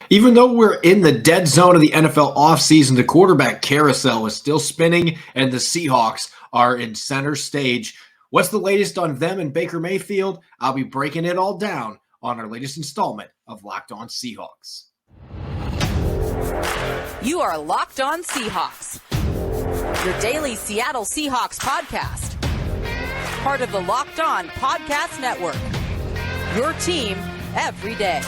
Even though we're in the dead zone of the NFL offseason, the quarterback carousel is still spinning and the Seahawks are in center stage. What's the latest on them and Baker Mayfield? I'll be breaking it all down on our latest installment of Locked On Seahawks. You are Locked On Seahawks, your daily Seattle Seahawks podcast. Part of the Locked On Podcast Network, your team every day.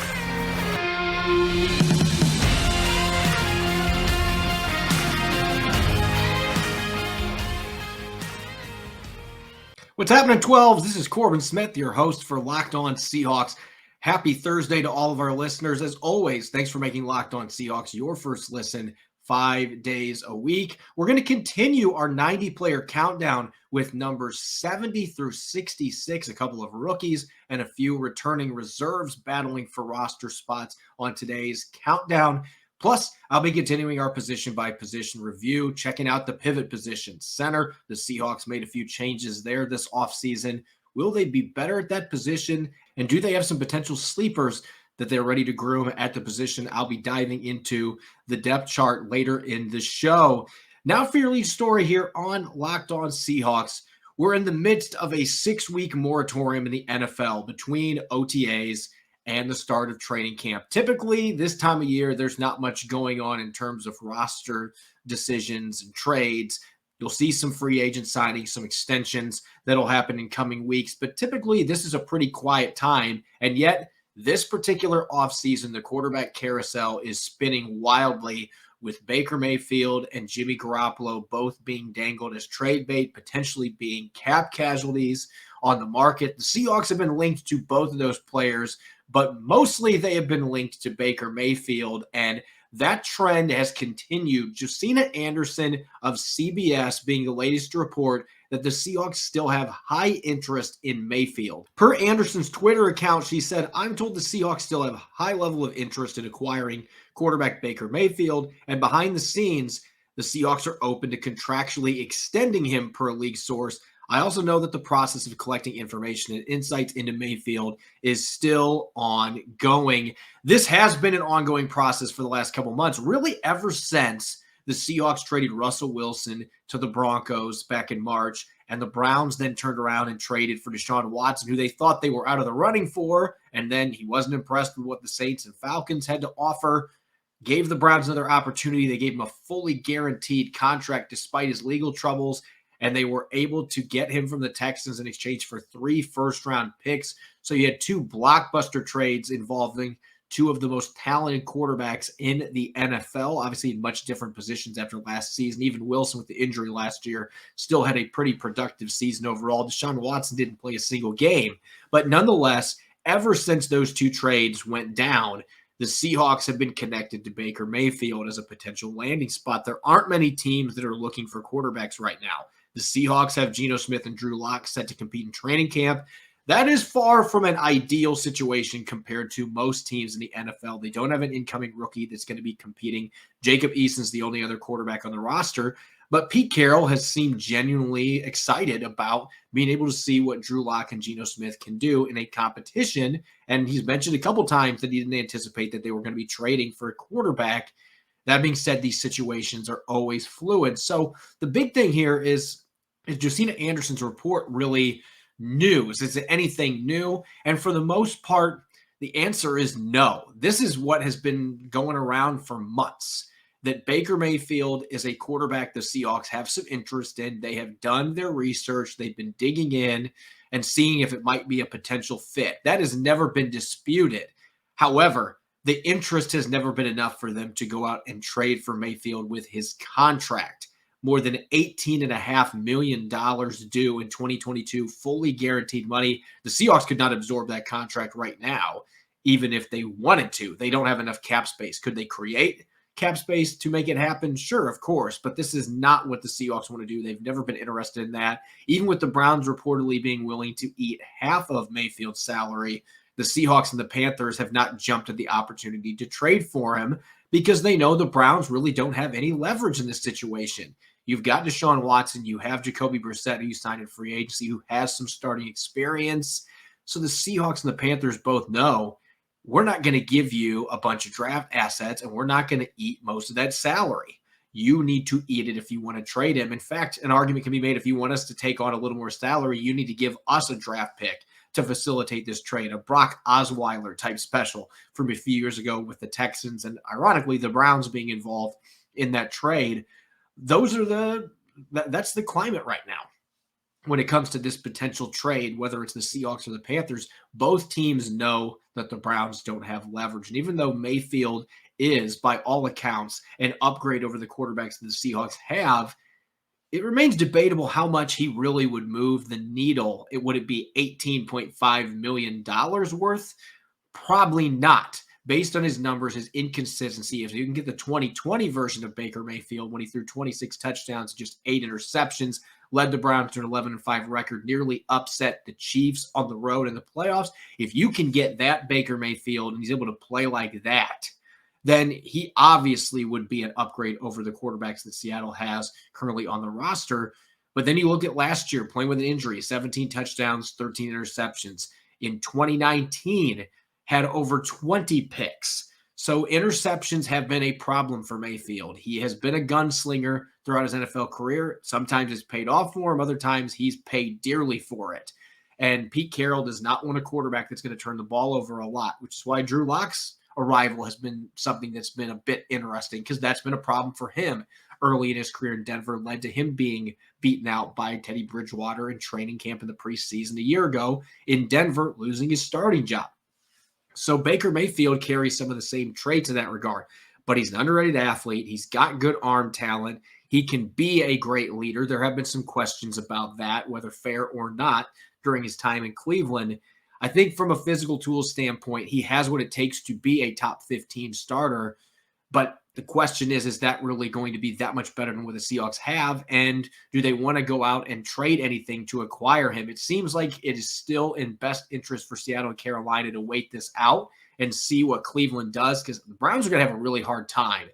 What's happening, 12s? This is Corbin Smith, your host for Locked On Seahawks. Happy Thursday to all of our listeners. As always, thanks for making Locked On Seahawks your first listen 5 days a week. We're going to continue our 90-player countdown with numbers 70 through 66, a couple of rookies and a few returning reserves battling for roster spots on today's countdown. Plus, I'll be continuing our position-by-position review, checking out the pivot position. Center, the Seahawks made a few changes there this offseason. Will they be better at that position? And do they have some potential sleepers that they're ready to groom at the position? I'll be diving into the depth chart later in the show. Now for your lead story here on Locked On Seahawks. We're in the midst of a 6-week moratorium in the NFL between OTAs and the start of training camp. Typically, this time of year, there's not much going on in terms of roster decisions and trades. You'll see some free agent signings, some extensions that'll happen in coming weeks. But typically, this is a pretty quiet time. And yet, this particular offseason, the quarterback carousel is spinning wildly with Baker Mayfield and Jimmy Garoppolo both being dangled as trade bait, potentially being cap casualties on the market. The Seahawks have been linked to both of those players, but mostly they have been linked to Baker Mayfield, and that trend has continued. Josina Anderson of CBS being the latest to report that the Seahawks still have high interest in Mayfield. Per Anderson's Twitter account, she said, "I'm told the Seahawks still have a high level of interest in acquiring quarterback Baker Mayfield, and behind the scenes, the Seahawks are open to contractually extending him per a league source. I also know that the process of collecting information and insights into Mayfield is still ongoing." This has been an ongoing process for the last couple months, really ever since the Seahawks traded Russell Wilson to the Broncos back in March, and the Browns then turned around and traded for Deshaun Watson, who they thought they were out of the running for, and then he wasn't impressed with what the Saints and Falcons had to offer. Gave the Browns another opportunity. They gave him a fully guaranteed contract despite his legal troubles, and they were able to get him from the Texans in exchange for 3 first-round picks. So you had 2 blockbuster trades involving 2 of the most talented quarterbacks in the NFL, obviously in much different positions after last season. Even Wilson, with the injury last year, still had a pretty productive season overall. Deshaun Watson didn't play a single game. But nonetheless, ever since those 2 trades went down, the Seahawks have been connected to Baker Mayfield as a potential landing spot. There aren't many teams that are looking for quarterbacks right now. The Seahawks have Geno Smith and Drew Lock set to compete in training camp. That is far from an ideal situation compared to most teams in the NFL. They don't have an incoming rookie that's going to be competing. Jacob Eason's the only other quarterback on the roster. But Pete Carroll has seemed genuinely excited about being able to see what Drew Lock and Geno Smith can do in a competition. And he's mentioned a couple times that he didn't anticipate that they were going to be trading for a quarterback. That being said, these situations are always fluid. So the big thing here is Josina Anderson's report really new? Is it anything new? And for the most part, the answer is no. This is what has been going around for months, that Baker Mayfield is a quarterback the Seahawks have some interest in. They have done their research. They've been digging in and seeing if it might be a potential fit. That has never been disputed. However, the interest has never been enough for them to go out and trade for Mayfield with his contract. More than $18.5 million due in 2022, fully guaranteed money. The Seahawks could not absorb that contract right now, even if they wanted to. They don't have enough cap space. Could they create cap space to make it happen? Sure, of course, but this is not what the Seahawks want to do. They've never been interested in that. Even with the Browns reportedly being willing to eat half of Mayfield's salary, the Seahawks and the Panthers have not jumped at the opportunity to trade for him because they know the Browns really don't have any leverage in this situation. You've got Deshaun Watson. You have Jacoby Brissett, who you signed in free agency, who has some starting experience. So the Seahawks and the Panthers both know we're not going to give you a bunch of draft assets and we're not going to eat most of that salary. You need to eat it if you want to trade him. In fact, an argument can be made if you want us to take on a little more salary, you need to give us a draft pick to facilitate this trade, a Brock Osweiler type special from a few years ago with the Texans and ironically the Browns being involved in that trade. That's the climate right now. When it comes to this potential trade, whether it's the Seahawks or the Panthers, both teams know that the Browns don't have leverage. And even though Mayfield is, by all accounts, an upgrade over the quarterbacks that the Seahawks have, it remains debatable how much he really would move the needle. Would it be $18.5 million worth? Probably not. Based on his numbers, his inconsistency, if you can get the 2020 version of Baker Mayfield when he threw 26 touchdowns, just 8 interceptions, led the Browns to an 11-5 record, nearly upset the Chiefs on the road in the playoffs. If you can get that Baker Mayfield and he's able to play like that, then he obviously would be an upgrade over the quarterbacks that Seattle has currently on the roster. But then you look at last year, playing with an injury, 17 touchdowns, 13 interceptions. In 2019, had over 20 picks. So interceptions have been a problem for Mayfield. He has been a gunslinger throughout his NFL career. Sometimes it's paid off for him. Other times he's paid dearly for it. And Pete Carroll does not want a quarterback that's going to turn the ball over a lot, which is why Drew Lock's arrival has been something that's been a bit interesting because that's been a problem for him early in his career in Denver, led to him being beaten out by Teddy Bridgewater in training camp in the preseason a year ago in Denver, losing his starting job. So Baker Mayfield carries some of the same traits in that regard, but he's an underrated athlete. He's got good arm talent. He can be a great leader. There have been some questions about that, whether fair or not, during his time in Cleveland. I think from a physical tools standpoint, he has what it takes to be a top 15 starter. But the question is that really going to be that much better than what the Seahawks have? And do they want to go out and trade anything to acquire him? It seems like it is still in best interest for Seattle and Carolina to wait this out and see what Cleveland does, because the Browns are going to have a really hard time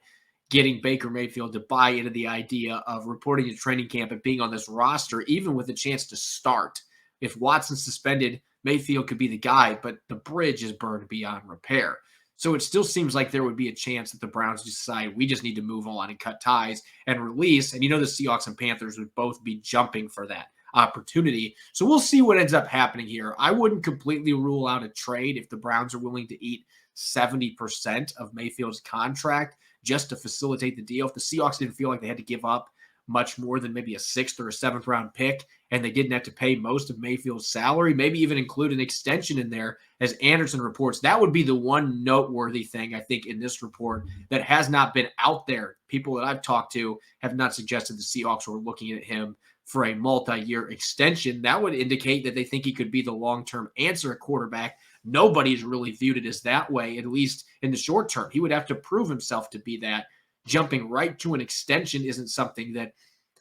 getting Baker Mayfield to buy into the idea of reporting to training camp and being on this roster, even with a chance to start. If Watson's suspended, Mayfield could be the guy, but the bridge is burned beyond repair. So it still seems like there would be a chance that the Browns decide we just need to move on and cut ties and release. And the Seahawks and Panthers would both be jumping for that opportunity. So we'll see what ends up happening here. I wouldn't completely rule out a trade if the Browns are willing to eat 70% of Mayfield's contract just to facilitate the deal. If the Seahawks didn't feel like they had to give up much more than maybe a 6th or a 7th round pick, and they didn't have to pay most of Mayfield's salary, maybe even include an extension in there, as Anderson reports. That would be the one noteworthy thing, I think, in this report that has not been out there. People that I've talked to have not suggested the Seahawks were looking at him for a multi-year extension. That would indicate that they think he could be the long-term answer at quarterback. Nobody's really viewed it as that way, at least in the short term. He would have to prove himself to be that. Jumping right to an extension isn't something that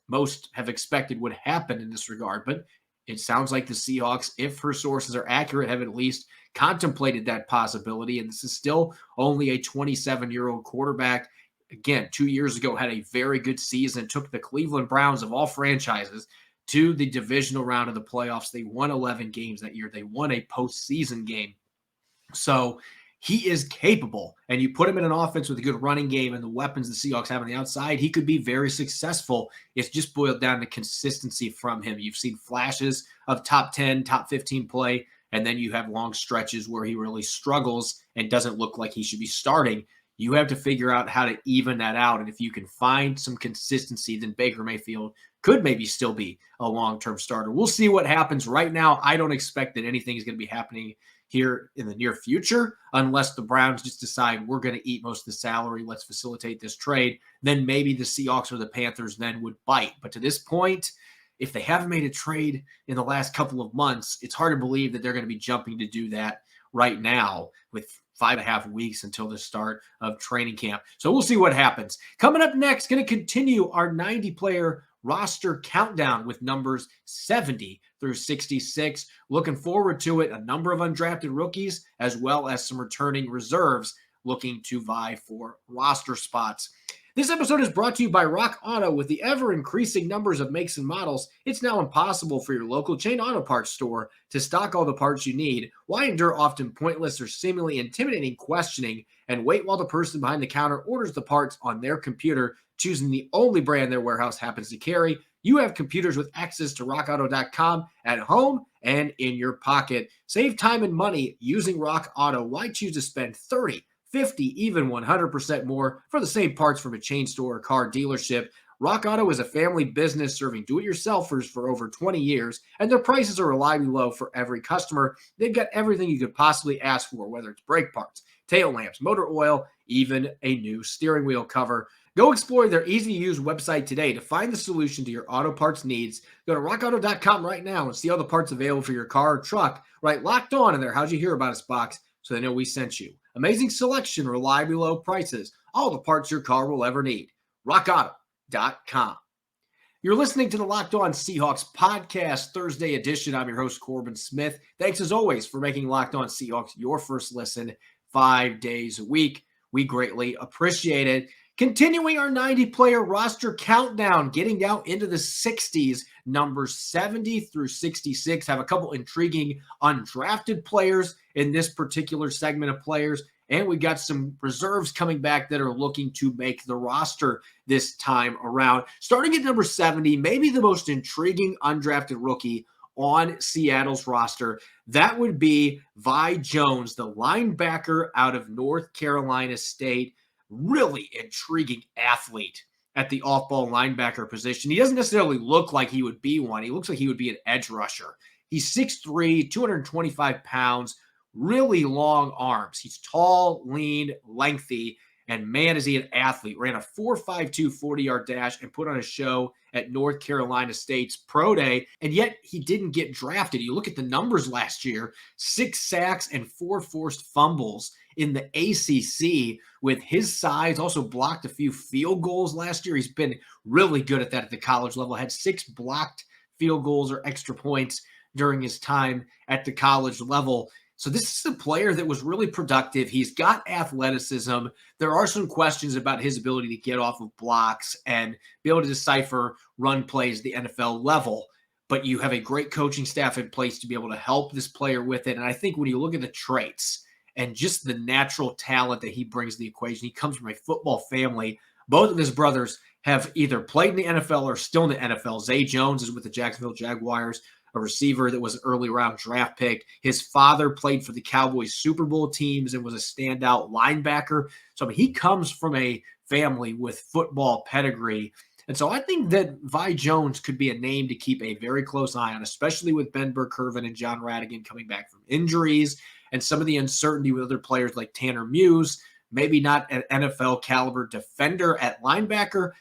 most have expected would happen in this regard, but it sounds like the Seahawks, if her sources are accurate, have at least contemplated that possibility. And this is still only a 27-year-old quarterback. Again, 2 years ago, had a very good season, took the Cleveland Browns of all franchises to the divisional round of the playoffs. They won 11 games that year. They won a postseason game. So he is capable, and you put him in an offense with a good running game and the weapons the Seahawks have on the outside, he could be very successful. It's just boiled down to consistency from him. You've seen flashes of top 10, top 15 play, and then you have long stretches where he really struggles and doesn't look like he should be starting. You have to figure out how to even that out, and if you can find some consistency, then Baker Mayfield could maybe still be a long-term starter. We'll see what happens. Right now, I don't expect that anything is going to be happening here in the near future, unless the Browns just decide we're going to eat most of the salary, let's facilitate this trade. Then maybe the Seahawks or the Panthers then would bite. But to this point, if they haven't made a trade in the last couple of months, it's hard to believe that they're going to be jumping to do that right now with 5.5 weeks until the start of training camp. So we'll see what happens. Coming up next, going to continue our 90-player roster countdown with numbers 70 through 66. Looking forward to it. A number of undrafted rookies, as well as some returning reserves looking to vie for roster spots. This episode is brought to you by Rock Auto. With the ever-increasing numbers of makes and models, it's now impossible for your local chain auto parts store to stock all the parts you need. Why endure often pointless or seemingly intimidating questioning and wait while the person behind the counter orders the parts on their computer, choosing the only brand their warehouse happens to carry? You have computers with access to rockauto.com at home and in your pocket. Save time and money using Rock Auto. Why choose to spend 30, 50, even 100% more for the same parts from a chain store or car dealership? Rock Auto is a family business serving do-it-yourselfers for over 20 years, and their prices are reliably low for every customer. They've got everything you could possibly ask for, whether it's brake parts, tail lamps, motor oil, even a new steering wheel cover. Go explore their easy-to-use website today to find the solution to your auto parts needs. Go to rockauto.com right now and see all the parts available for your car or truck. Right, Locked On in there "How'd you hear about us" box so they know we sent you. Amazing selection, reliably low prices, all the parts your car will ever need. rockauto.com. You're listening to the Locked On Seahawks podcast, Thursday edition. I'm your host, Corbin Smith. Thanks as always for making Locked On Seahawks your first listen 5 days a week. We greatly appreciate it. Continuing our 90-player roster countdown, getting down into the 60s, numbers 70 through 66. Have a couple intriguing undrafted players in this particular segment of players, and we got some reserves coming back that are looking to make the roster this time around. Starting at number 70, maybe the most intriguing undrafted rookie on Seattle's roster, that would be Vi Jones, the linebacker out of North Carolina State. Really intriguing athlete at the off-ball linebacker position. He doesn't necessarily look like he would be one. He looks like he would be an edge rusher. He's 6'3", 225 pounds, really long arms. He's tall, lean, lengthy, and man, is he an athlete. Ran a 4.52 40-yard dash and put on a show at North Carolina State's Pro Day, and yet he didn't get drafted. You look at the numbers last year, 6 sacks and 4 forced fumbles in the ACC. With his size, also blocked a few field goals last year. He's been really good at that at the college level. Had 6 blocked field goals or extra points during his time at the college level. So this is a player that was really productive. He's got athleticism. There are some questions about his ability to get off of blocks and be able to decipher run plays at the NFL level. But you have a great coaching staff in place to be able to help this player with it. And I think when you look at the traits and just the natural talent that he brings to the equation, he comes from a football family. Both of his brothers have either played in the NFL or still in the NFL. Zay Jones is with the Jacksonville Jaguars, a receiver that was an early round draft pick. His father played for the Cowboys Super Bowl teams and was a standout linebacker. So I mean, he comes from a family with football pedigree. And so I think that Vi Jones could be a name to keep a very close eye on, especially with Ben Burr-Kirven and John Radigan coming back from injuries and some of the uncertainty with other players like Tanner Muse, maybe not an NFL caliber defender at linebacker.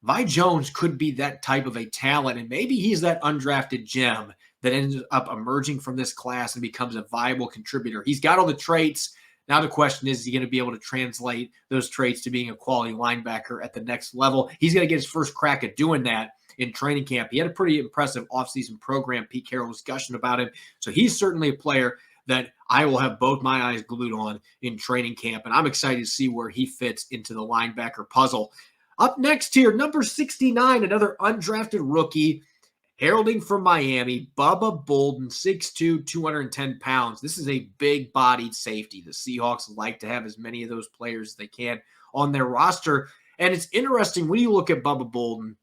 Vi Jones could be that type of a talent, and maybe he's that undrafted gem that ends up emerging from this class and becomes a viable contributor. He's got all the traits. Now the question is he going to be able to translate those traits to being a quality linebacker at the next level? He's going to get his first crack at doing that in training camp. He had a pretty impressive offseason program. Pete Carroll was gushing about him. So he's certainly a player that I will have both my eyes glued on in training camp, and I'm excited to see where he fits into the linebacker puzzle. Up next here, number 69, another undrafted rookie, heralding from Miami, Bubba Bolden, 6'2", 210 pounds. This is a big-bodied safety. The Seahawks like to have as many of those players as they can on their roster. And it's interesting when you look at Bubba Bolden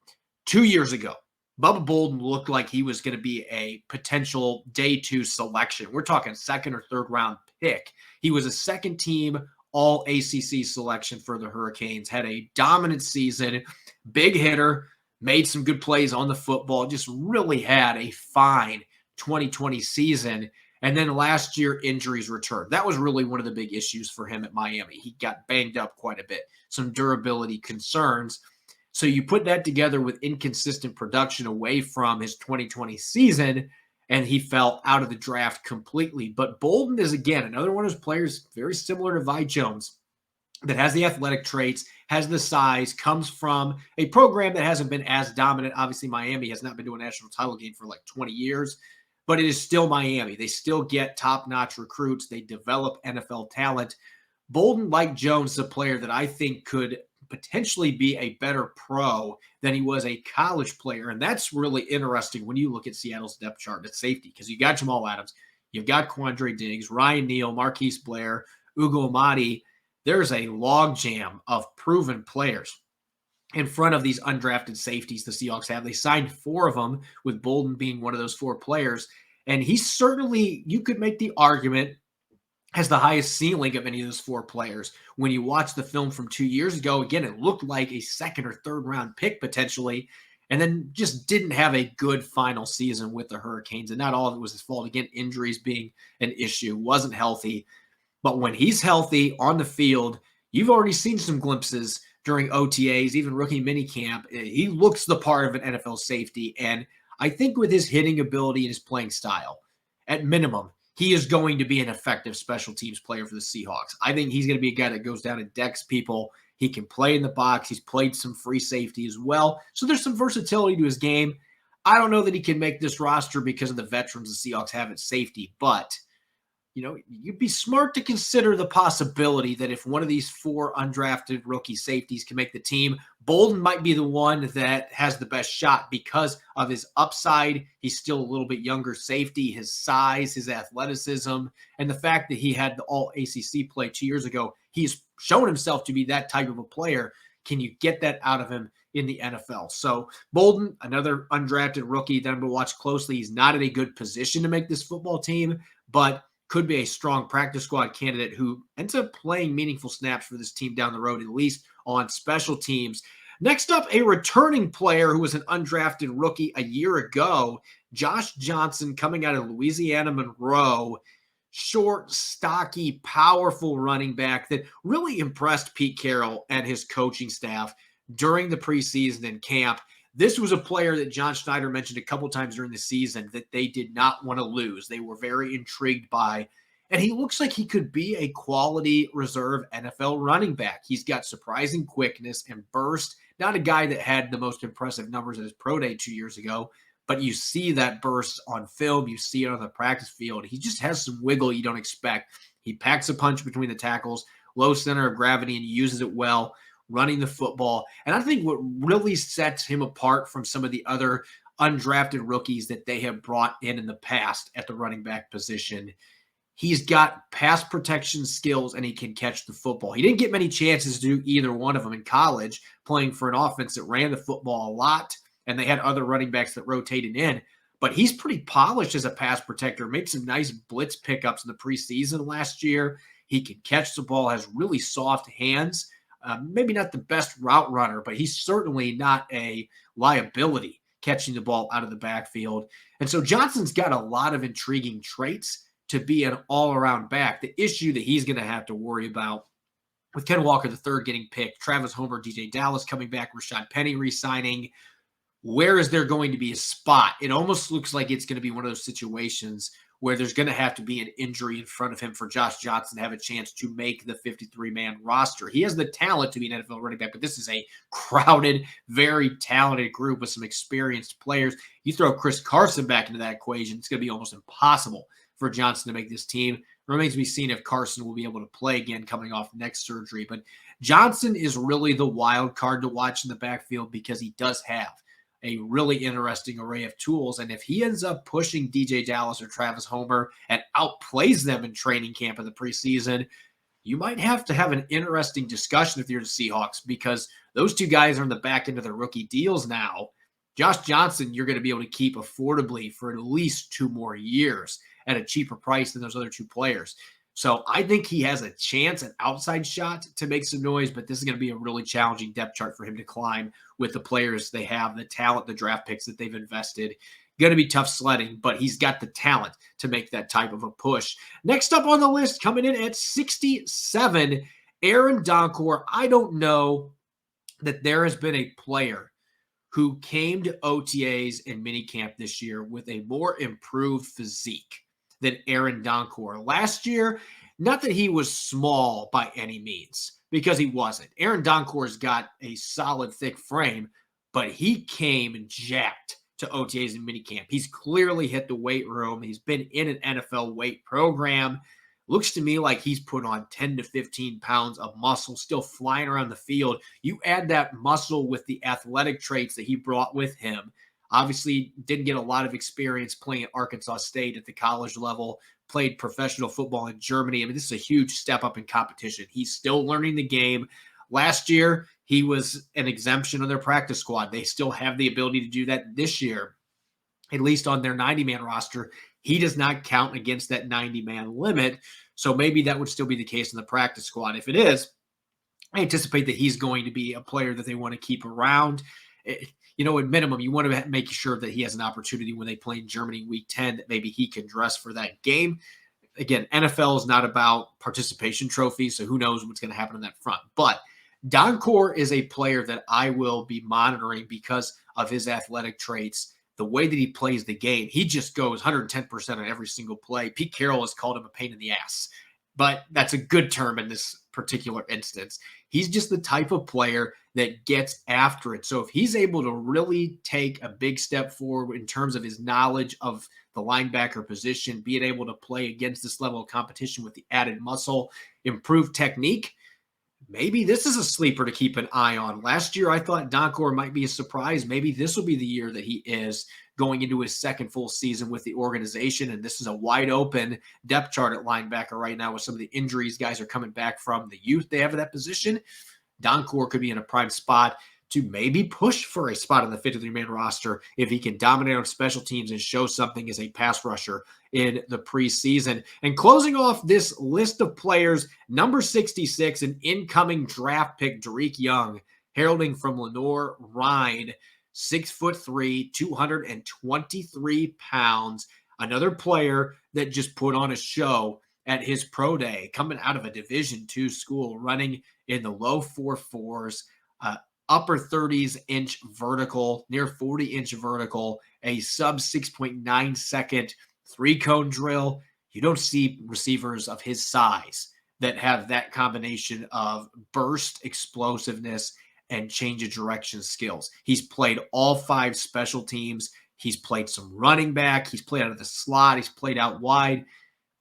2 years ago. Bubba Bolden looked like he was going to be a potential day 2 selection. We're talking second or third round pick. He was a second team all ACC selection for the Hurricanes, had a dominant season, big hitter, made some good plays on the football, just really had a fine 2020 season. And then last year, injuries returned. That was really one of the big issues for him at Miami. He got banged up quite a bit, some durability concerns. So you put that together with inconsistent production away from his 2020 season, and he fell out of the draft completely. But Bolden is, again, another one of those players very similar to Vi Jones that has the athletic traits, has the size, comes from a program that hasn't been as dominant. Obviously, Miami has not been to a national title game for like 20 years, but it is still Miami. They still get top-notch recruits. They develop NFL talent. Bolden, like Jones, is a player that I think could potentially be a better pro than he was a college player. And that's really interesting when you look at Seattle's depth chart at safety, because you got Jamal Adams, you've got Quandre Diggs, Ryan Neal, Marquise Blair, Ugo Amadi. There's a logjam of proven players in front of these undrafted safeties the Seahawks have. They signed 4 of them, with Bolden being one of those 4 players. And he certainly, you could make the argument, has the highest ceiling of any of those 4 players. When you watch the film from 2 years ago, again, it looked like a second or third round pick potentially, and then just didn't have a good final season with the Hurricanes. And not all of it was his fault. Again, injuries being an issue, wasn't healthy. But when he's healthy on the field, you've already seen some glimpses during OTAs, even rookie minicamp. He looks the part of an NFL safety. And I think with his hitting ability and his playing style, at minimum, he is going to be an effective special teams player for the Seahawks. I think he's going to be a guy that goes down and decks people. He can play in the box. He's played some free safety as well. So there's some versatility to his game. I don't know that he can make this roster because of the veterans the Seahawks have at safety, but you'd be smart to consider the possibility that if one of these 4 undrafted rookie safeties can make the team, Bolden might be the one that has the best shot because of his upside. He's still a little bit younger safety, his size, his athleticism, and the fact that he had the all-ACC play 2 years ago. He's shown himself to be that type of a player. Can you get that out of him in the NFL? So Bolden, another undrafted rookie that I'm going to watch closely. He's not in a good position to make this football team, but could be a strong practice squad candidate who ends up playing meaningful snaps for this team down the road, at least on special teams. Next up, a returning player who was an undrafted rookie a year ago, Josh Johnson, coming out of Louisiana Monroe. Short, stocky, powerful running back that really impressed Pete Carroll and his coaching staff during the preseason and camp. This was a player that John Schneider mentioned a couple times during the season that they did not want to lose. They were very intrigued by, and he looks like he could be a quality reserve NFL running back. He's got surprising quickness and burst. Not a guy that had the most impressive numbers at his pro day 2 years ago, but you see that burst on film. You see it on the practice field. He just has some wiggle you don't expect. He packs a punch between the tackles, low center of gravity, and he uses it well, running the football. And I think what really sets him apart from some of the other undrafted rookies that they have brought in the past at the running back position, he's got pass protection skills and he can catch the football. He didn't get many chances to do either one of them in college, playing for an offense that ran the football a lot, and they had other running backs that rotated in. But he's pretty polished as a pass protector, made some nice blitz pickups in the preseason last year. He can catch the ball, has really soft hands. Maybe not the best route runner, but he's certainly not a liability catching the ball out of the backfield. And so Johnson's got a lot of intriguing traits to be an all-around back. The issue that he's going to have to worry about with Ken Walker III getting picked, Travis Homer, DJ Dallas coming back, Rashad Penny re-signing, where is there going to be a spot? It almost looks like it's going to be one of those situations where there's going to have to be an injury in front of him for Josh Johnson to have a chance to make the 53-man roster. He has the talent to be an NFL running back, but this is a crowded, very talented group with some experienced players. You throw Chris Carson back into that equation, it's going to be almost impossible for Johnson to make this team. It remains to be seen if Carson will be able to play again coming off neck surgery. But Johnson is really the wild card to watch in the backfield because he does have a really interesting array of tools. And if he ends up pushing DJ Dallas or Travis Homer and outplays them in training camp in the preseason, you might have to have an interesting discussion if you're the Seahawks, because those two guys are in the back end of their rookie deals now. Josh Johnson, you're going to be able to keep affordably for at least 2 more years at a cheaper price than those other 2 players. So I think he has a chance, an outside shot to make some noise, but this is going to be a really challenging depth chart for him to climb with the players they have, the talent, the draft picks that they've invested. Going to be tough sledding, but he's got the talent to make that type of a push. Next up on the list, coming in at 67, Aaron Donkor. I don't know that there has been a player who came to OTAs and minicamp this year with a more improved physique than Aaron Donkor. Last year, not that he was small by any means, because he wasn't. Aaron Donkor's got a solid, thick frame, but he came jacked to OTAs and minicamp. He's clearly hit the weight room. He's been in an NFL weight program. looks to me like he's put on 10 to 15 pounds of muscle, still flying around the field. You add that muscle with the athletic traits that he brought with him. Obviously, didn't get a lot of experience playing at Arkansas State at the college level, played professional football in Germany. I mean, this is a huge step up in competition. He's still learning the game. Last year, he was an exemption on their practice squad. They still have the ability to do that this year, at least on their 90-man roster. He does not count against that 90-man limit, so maybe that would still be the case in the practice squad. If it is, I anticipate that he's going to be a player that they want to keep around. You know, at minimum, you want to make sure that he has an opportunity when they play in Germany week 10, that maybe he can dress for that game. Again, NFL is not about participation trophies, so who knows what's going to happen on that front. But Donkor is a player that I will be monitoring because of his athletic traits, the way that he plays the game. He just goes 110% on every single play. Pete Carroll has called him a pain in the ass, but that's a good term in this particular instance. He's just the type of player that gets after it. So if he's able to really take a big step forward in terms of his knowledge of the linebacker position, being able to play against this level of competition with the added muscle, improved technique, maybe this is a sleeper to keep an eye on. Last year, I thought Donkor might be a surprise. Maybe this will be the year that he is going into his second full season with the organization. And this is a wide open depth chart at linebacker right now with some of the injuries guys are coming back from, the youth they have at that position. Donkor could be in a prime spot to maybe push for a spot on the 53-man roster if he can dominate on special teams and show something as a pass rusher in the preseason. And closing off this list of players, number 66, an incoming draft pick, Dareke Young, heralding from Lenore Rhine, 6'3", 223 pounds. Another player that just put on a show at his pro day, coming out of a Division II school, running in the low 4.4s, upper 30s inch vertical, near 40 inch vertical, a sub 6.9 second 3-cone drill. You don't see receivers of his size that have that combination of burst explosiveness and change of direction skills. He's played all 5 special teams. He's played some running back. He's played out of the slot. He's played out wide.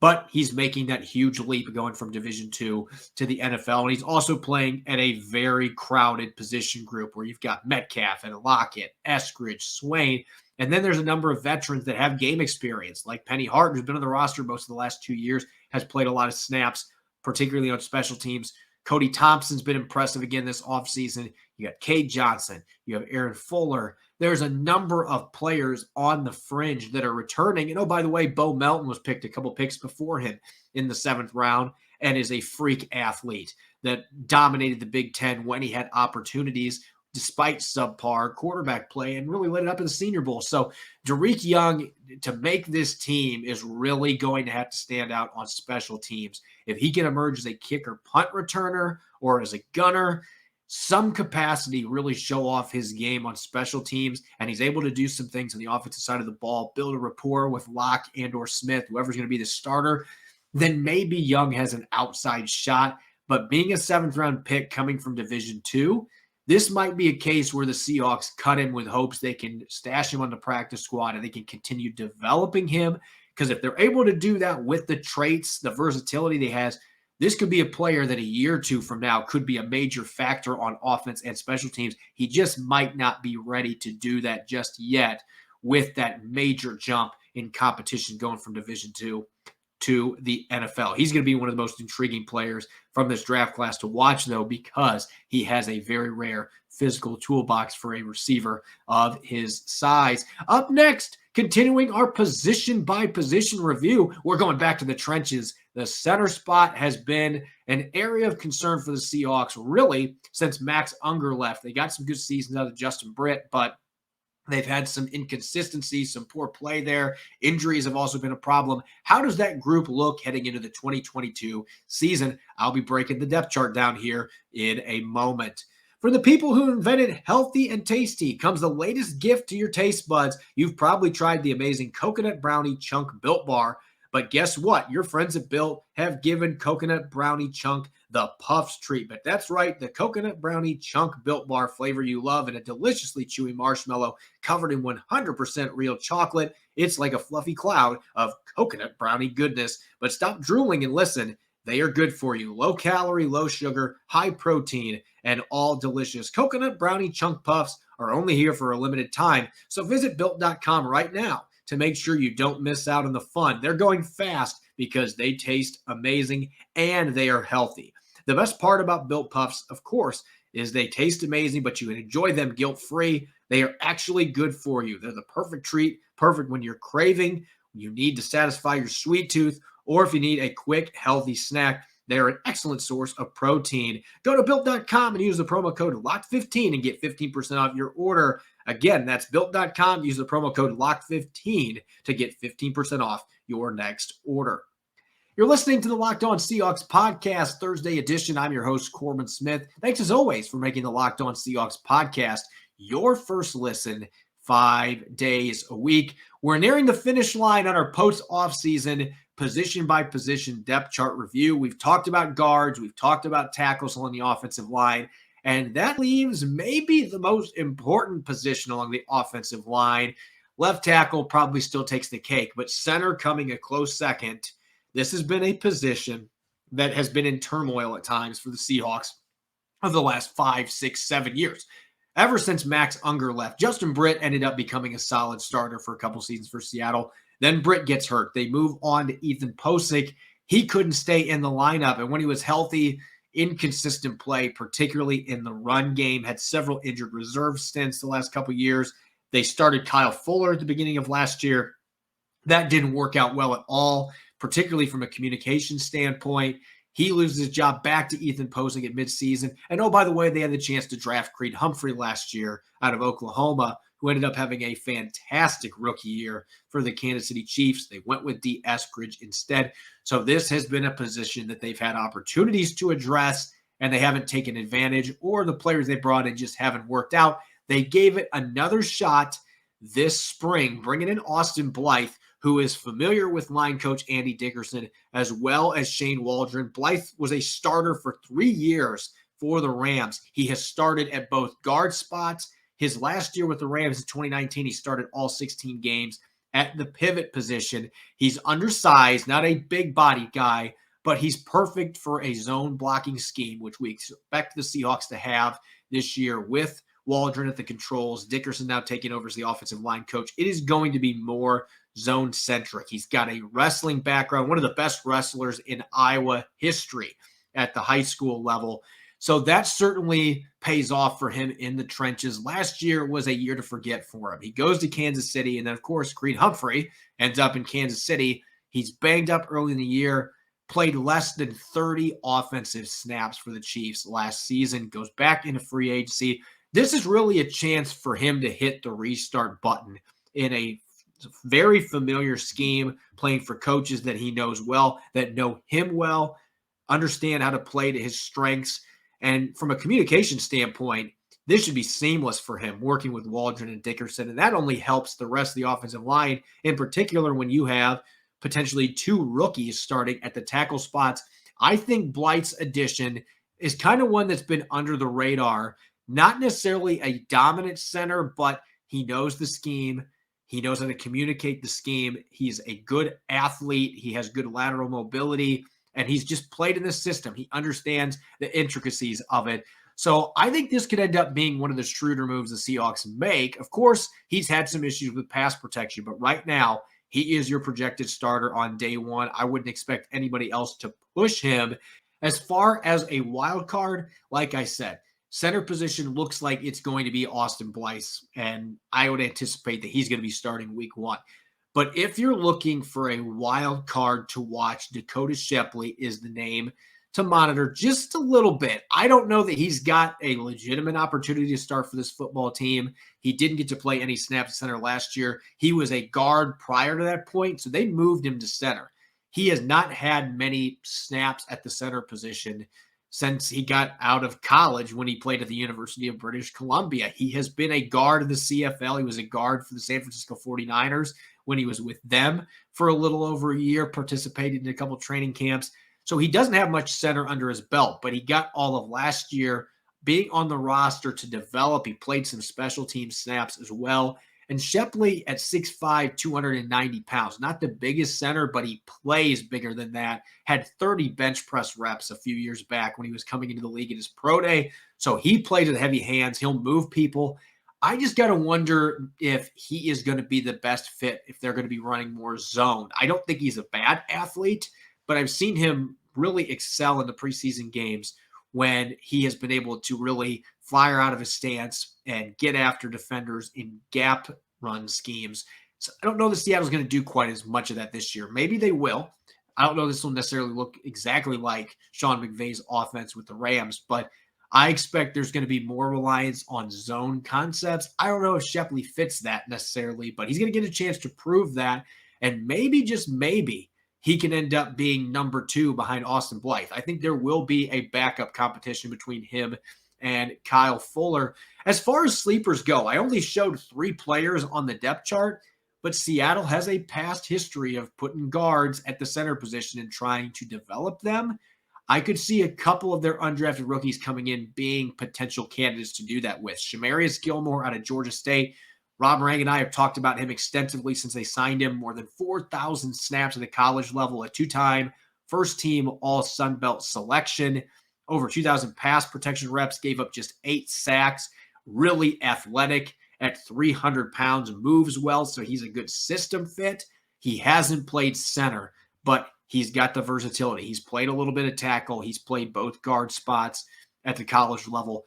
But he's making that huge leap going from Division II to the NFL. And he's also playing at a very crowded position group where you've got Metcalf and Lockett, Eskridge, Swain. And then there's a number of veterans that have game experience, like Penny Hart, who's been on the roster most of the last 2 years, has played a lot of snaps, particularly on special teams. Cody Thompson's been impressive again this offseason. You got Cade Johnson. You have Aaron Fuller. There's a number of players on the fringe that are returning. And oh, by the way, Bo Melton was picked a couple picks before him in the 7th round and is a freak athlete that dominated the Big Ten when he had opportunities despite subpar quarterback play and really lit it up in the Senior Bowl. So Dareke Young, to make this team, is really going to have to stand out on special teams. If he can emerge as a kicker punt returner or as a gunner, some capacity, really show off his game on special teams, and he's able to do some things on the offensive side of the ball, build a rapport with Locke and or Smith, whoever's going to be the starter, then maybe Young has an outside shot. But being a 7th round pick coming from Division II, this might be a case where the Seahawks cut him with hopes they can stash him on the practice squad and they can continue developing him. Because if they're able to do that with the traits, the versatility they has, this could be a player that a year or two from now could be a major factor on offense and special teams. He just might not be ready to do that just yet with that major jump in competition going from Division II to the NFL. He's going to be one of the most intriguing players from this draft class to watch, though, because he has a very rare physical toolbox for a receiver of his size. Up next, continuing our position-by-position review, we're going back to the trenches. The center spot has been an area of concern for the Seahawks, really, since Max Unger left. They got some good seasons out of Justin Britt, but they've had some inconsistencies, some poor play there. Injuries have also been a problem. How does that group look heading into the 2022 season? I'll be breaking the depth chart down here in a moment. For the people who invented healthy and tasty comes the latest gift to your taste buds. You've probably tried the amazing coconut brownie chunk Built Bar, But guess what? Your friends at Built have given Coconut Brownie Chunk the Puffs treatment. That's right, the Coconut Brownie Chunk Built Bar flavor you love and a deliciously chewy marshmallow covered in 100% real chocolate. It's like a fluffy cloud of coconut brownie goodness. But stop drooling and listen. They are good for you. Low calorie, low sugar, high protein, and all delicious. Coconut Brownie Chunk Puffs are only here for a limited time. So visit Built.com right now to make sure you don't miss out on the fun. They're going fast because they taste amazing and they are healthy. The best part about Built Puffs, of course, is they taste amazing, but you can enjoy them guilt-free. They are actually good for you. They're the perfect treat, perfect when you're craving, when you need to satisfy your sweet tooth, or if you need a quick, healthy snack. They're an excellent source of protein. Go to Built.com and use the promo code LOCK15 and get 15% off your order. Again, that's Built.com. Use the promo code LOCK15 to get 15% off your next order. You're listening to the Locked On Seahawks podcast, Thursday edition. I'm your host, Corbin Smith. Thanks as always for making the Locked On Seahawks podcast your first listen 5 days a week. We're nearing the finish line on our post-offseason position by position depth chart review. We've talked about guards. We've talked about tackles along the offensive line. And that leaves maybe the most important position along the offensive line. Left tackle probably still takes the cake, but center coming a close second. This has been a position that has been in turmoil at times for the Seahawks of the last 5, 6, 7 years. Ever since Max Unger left, Justin Britt ended up becoming a solid starter for a couple seasons for Seattle. Then Britt gets hurt. They move on to Ethan Posick. He couldn't stay in the lineup. And when he was healthy, inconsistent play, particularly in the run game, had several injured reserve stints the last couple years. They started Kyle Fuller at the beginning of last year. That didn't work out well at all, particularly from a communication standpoint. He loses his job back to Ethan Posick at midseason. And oh, by the way, they had the chance to draft Creed Humphrey last year out of Oklahoma, who ended up having a fantastic rookie year for the Kansas City Chiefs. They went with D. Eskridge instead. So this has been a position that they've had opportunities to address, and they haven't taken advantage, or the players they brought in just haven't worked out. They gave it another shot this spring, bringing in Austin Blythe, who is familiar with line coach Andy Dickerson, as well as Shane Waldron. Blythe was a starter for 3 years for the Rams. He has started at both guard spots. His last year with the Rams in 2019, he started all 16 games at the pivot position. He's undersized, not a big body guy, but he's perfect for a zone blocking scheme, which we expect the Seahawks to have this year with Waldron at the controls. Dickerson now taking over as the offensive line coach. It is going to be more zone-centric. He's got a wrestling background, one of the best wrestlers in Iowa history at the high school level. So that certainly pays off for him in the trenches. Last year was a year to forget for him. He goes to Kansas City, and then, of course, Creed Humphrey ends up in Kansas City. He's banged up early in the year, played less than 30 offensive snaps for the Chiefs last season, goes back into free agency. This is really a chance for him to hit the restart button in a very familiar scheme, playing for coaches that he knows well, that know him well, understand how to play to his strengths. And from a communication standpoint, this should be seamless for him working with Waldron and Dickerson. And that only helps the rest of the offensive line, in particular when you have potentially 2 rookies starting at the tackle spots. I think Blythe's addition is kind of one that's been under the radar. Not necessarily a dominant center, but he knows the scheme. He knows how to communicate the scheme. He's a good athlete. He has good lateral mobility, and he's just played in this system. He understands the intricacies of it. So I think this could end up being one of the shrewder moves the Seahawks make. Of course, he's had some issues with pass protection, but right now he is your projected starter on day one. I wouldn't expect anybody else to push him. As far as a wild card, like I said, center position looks like it's going to be Austin Blythe, and I would anticipate that he's going to be starting week 1. But if you're looking for a wild card to watch, Dakota Shepley is the name to monitor just a little bit. I don't know that he's got a legitimate opportunity to start for this football team. He didn't get to play any snaps at center last year. He was a guard prior to that point, so they moved him to center. He has not had many snaps at the center position since he got out of college when he played at the University of British Columbia. He has been a guard in the CFL. He was a guard for the San Francisco 49ers when he was with them for a little over a year, participated in a couple training camps. So he doesn't have much center under his belt, but he got all of last year being on the roster to develop. He played some special team snaps as well. And Shepley at 6'5", 290 pounds, not the biggest center, but he plays bigger than that. Had 30 bench press reps a few years back when he was coming into the league in his pro day. So he plays with heavy hands. He'll move people. I just got to wonder if he is going to be the best fit if they're going to be running more zone. I don't think he's a bad athlete, but I've seen him really excel in the preseason games when he has been able to really fire out of his stance and get after defenders in gap run schemes. So I don't know that Seattle's going to do quite as much of that this year. Maybe they will. I don't know this will necessarily look exactly like Sean McVay's offense with the Rams, but I expect there's going to be more reliance on zone concepts. I don't know if Shepley fits that necessarily, but he's going to get a chance to prove that. And maybe, just maybe, he can end up being number 2 behind Austin Blythe. I think there will be a backup competition between him and Kyle Fuller. As far as sleepers go, I only showed 3 players on the depth chart, but Seattle has a past history of putting guards at the center position and trying to develop them. I could see a couple of their undrafted rookies coming in being potential candidates to do that with. Shamarius Gilmore out of Georgia State. Rob Rang and I have talked about him extensively since they signed him. More than 4,000 snaps at the college level, a 2-time first-team All-Sun Belt selection, over 2,000 pass protection reps, gave up just 8 sacks, really athletic at 300 pounds, moves well, so he's a good system fit. He hasn't played center, but he's got the versatility. He's played a little bit of tackle. He's played both guard spots at the college level.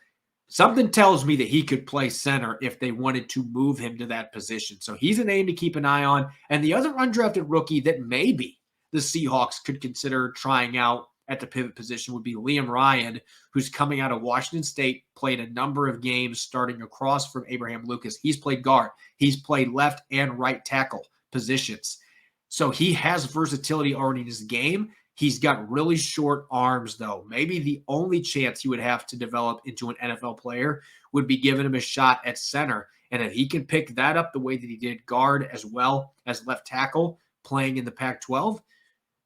Something tells me that he could play center if they wanted to move him to that position. So he's a name to keep an eye on. And the other undrafted rookie that maybe the Seahawks could consider trying out at the pivot position would be Liam Ryan, who's coming out of Washington State, played a number of games starting across from Abraham Lucas. He's played guard. He's played left and right tackle positions. So he has versatility already in his game. He's got really short arms, though. Maybe the only chance he would have to develop into an NFL player would be giving him a shot at center. And if he can pick that up the way that he did guard as well as left tackle playing in the Pac-12,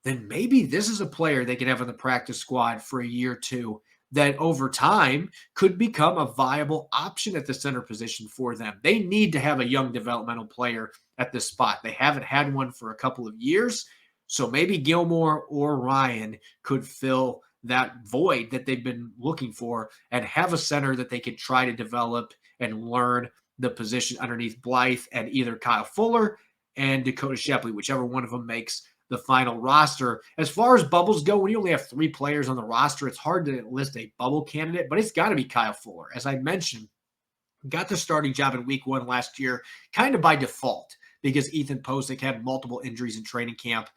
then maybe this is a player they can have on the practice squad for a year or two that over time could become a viable option at the center position for them. They need to have a young developmental player at this spot. They haven't had one for a couple of years. So maybe Gilmore or Ryan could fill that void that they've been looking for and have a center that they could try to develop and learn the position underneath Blythe and either Kyle Fuller and Dakota Shepley, whichever one of them makes the final roster. As far as bubbles go, when you only have 3 players on the roster, it's hard to list a bubble candidate, but it's got to be Kyle Fuller. As I mentioned, got the starting job in week 1 last year, kind of by default, because Ethan Posick had multiple injuries in training camp,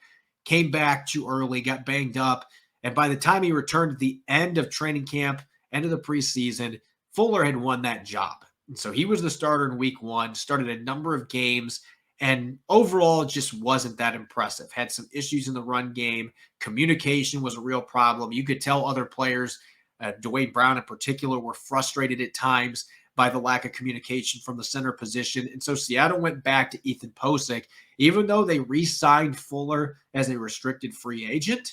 came back too early, got banged up, and by the time he returned at the end of training camp, end of the preseason, Fuller had won that job. And so he was the starter in week 1, started a number of games, and overall just wasn't that impressive. Had some issues in the run game. Communication was a real problem. You could tell other players, Dwayne Brown in particular, were frustrated at times by the lack of communication from the center position. And so Seattle went back to Ethan Posick, even though they re-signed Fuller as a restricted free agent.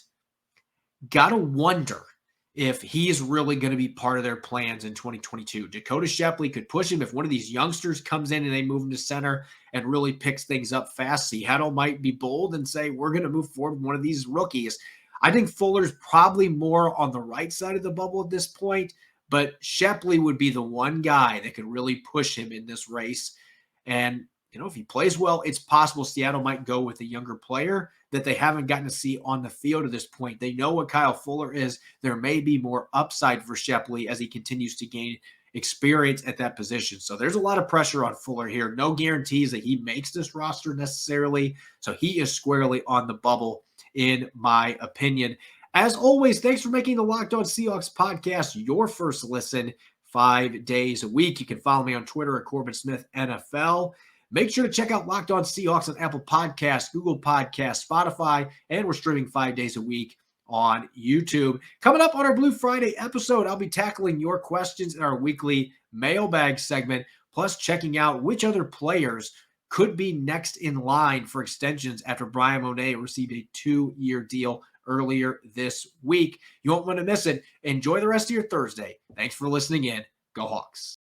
Got to wonder if he's really going to be part of their plans in 2022. Dakota Shepley could push him if one of these youngsters comes in and they move him to center and really picks things up fast. Seattle might be bold and say, we're going to move forward with one of these rookies. I think Fuller's probably more on the right side of the bubble at this point, but Shepley would be the one guy that could really push him in this race. And, you know, if he plays well, it's possible Seattle might go with a younger player that they haven't gotten to see on the field at this point. They know what Kyle Fuller is. There may be more upside for Shepley as he continues to gain experience at that position. So there's a lot of pressure on Fuller here. No guarantees that he makes this roster necessarily. So he is squarely on the bubble, in my opinion. As always, thanks for making the Locked On Seahawks podcast your first listen 5 days a week. You can follow me on Twitter at Corbin Smith NFL. Make sure to check out Locked On Seahawks on Apple Podcasts, Google Podcasts, Spotify, and we're streaming 5 days a week on YouTube. Coming up on our Blue Friday episode, I'll be tackling your questions in our weekly mailbag segment, plus checking out which other players could be next in line for extensions after Brian Monet received a 2-year deal earlier this week. You won't want to miss it. Enjoy the rest of your Thursday. Thanks for listening in. Go Hawks.